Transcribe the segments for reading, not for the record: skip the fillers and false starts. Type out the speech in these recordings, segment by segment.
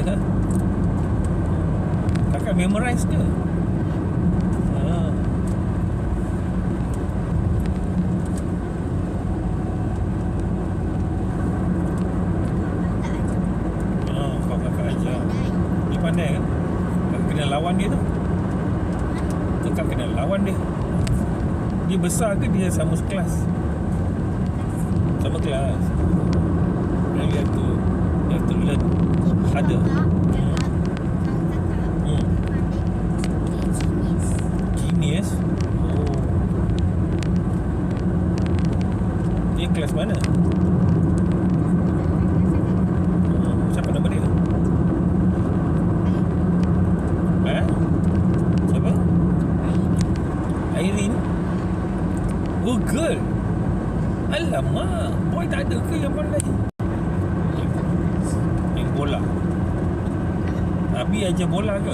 ke? Kakak memorize ke? Kau kakak ajar. Dia pandai kan? Kakak kena lawan dia tu. Kakak kena lawan dia. Dia besar ke dia sama kelas? Sama kelas. You have to learn harder. Genius. Oh. Dia kelas mana? Siapa nama dia? Siapa? Irene. Oh, girl. Alamak, boy tak ada ke yang pandai? Main bola. Abi ajar bola ke?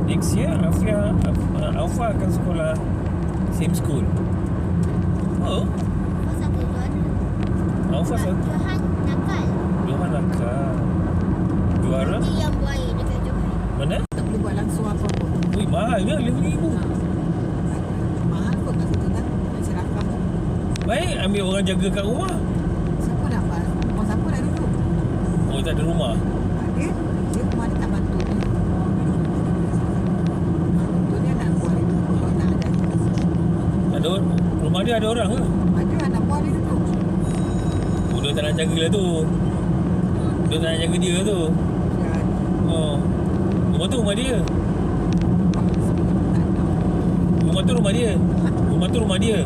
Next year Alfa akan sekolah same school. Oh, Alfa satu. Johan nakal. Juara? Nanti yang buaya dekat Johan. Mana? Tak boleh buat langsung apa pun. Ui, mahalnya RM5,000. Mahal pun kat situ kan. Macam rakam. Baik, ambil orang jaga kat rumah. Siapa nak buat? Orang siapa dah duduk? Oh, tak ada rumah. Dia rumah dia tak bantu ni. Bantu dia nak buat itu. Kalau tak ada. Ada rumah dia ada orang ke? Ada anak buah dia duduk. Oh, dia tak nak jaga lah tu. Dia tak nak jaga dia tu. Dan Oh. Rumah tu rumah dia. Rumah tu rumah dia. Rumah tu rumah dia.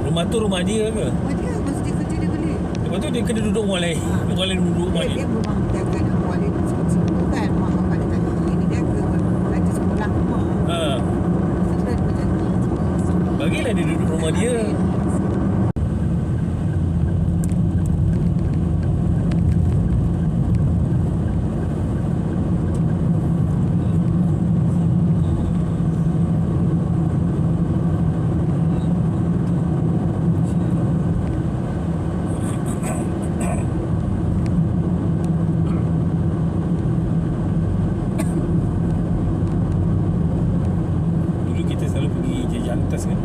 Rumah tu rumah dia ke? rumah dia masa dia kerja dia beli. Lepas tu dia kena duduk rumah lain. Orang lain duduk rumah Dia dia. memang jaga anak buah dia sebut-sebut kan. Mak bapak dia tanya ini dia ke belajar sekolah rumah. Ha. Sudah dia macam tu. Bagilah dia duduk rumah dia. Dulu kita selalu pergi jajan atas kan.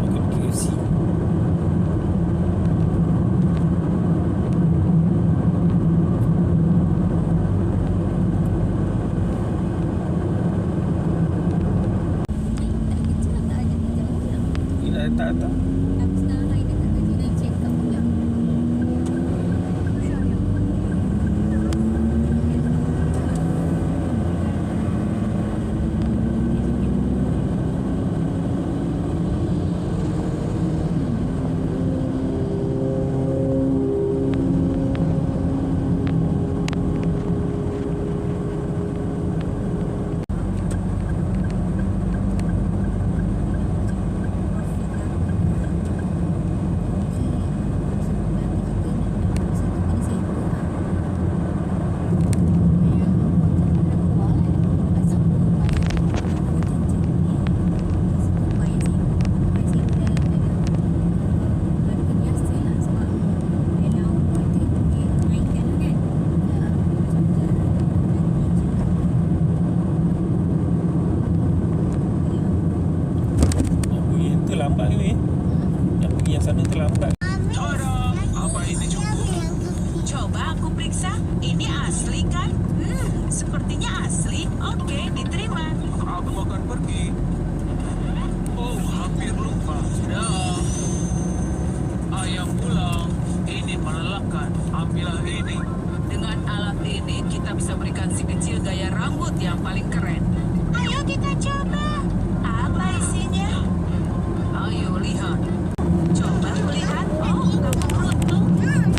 Makan KFC. Ini tak. Yang pergi yang terlambat ni. Yang pergi yang sana terlambat. Apa ini cukup? Coba aku periksa. Ini asli kan? Sepertinya asli. Oke, diterima. Aku akan pergi. Oh, hampir lupa. Dah. Ayam pulang. Ini melelahkan. Ambillah ini. Dengan alat ini, kita bisa berikan si kecil gaya rambut yang paling keren. Ayo kita coba. Apa isinya? Ayo lihat. Coba lihat. Oh, kamu beruntung.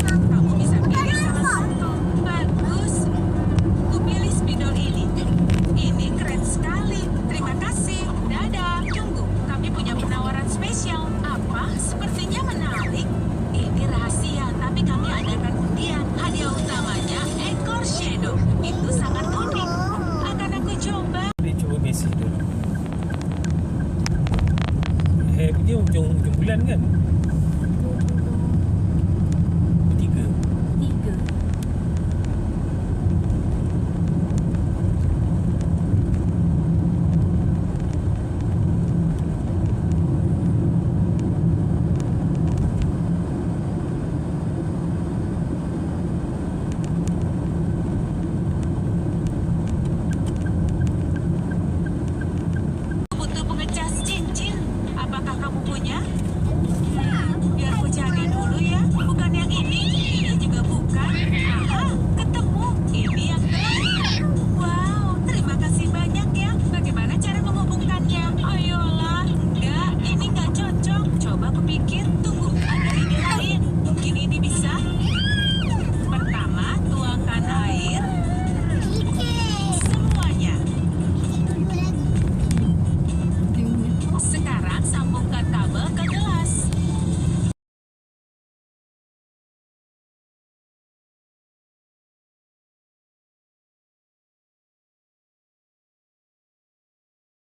Kamu bisa pilih salah satu. Bagus. Ku pilih spidol ini. Ini keren sekali. Terima kasih. Dadah. Tunggu, kami punya penawaran spesial. Apa? Sepertinya menarik. Ini rahasia, tapi kami adakan undian. Hadiah utamanya ekor shadow. Itu sangat unik. Akan aku coba. Hair punya hujung bulan kan.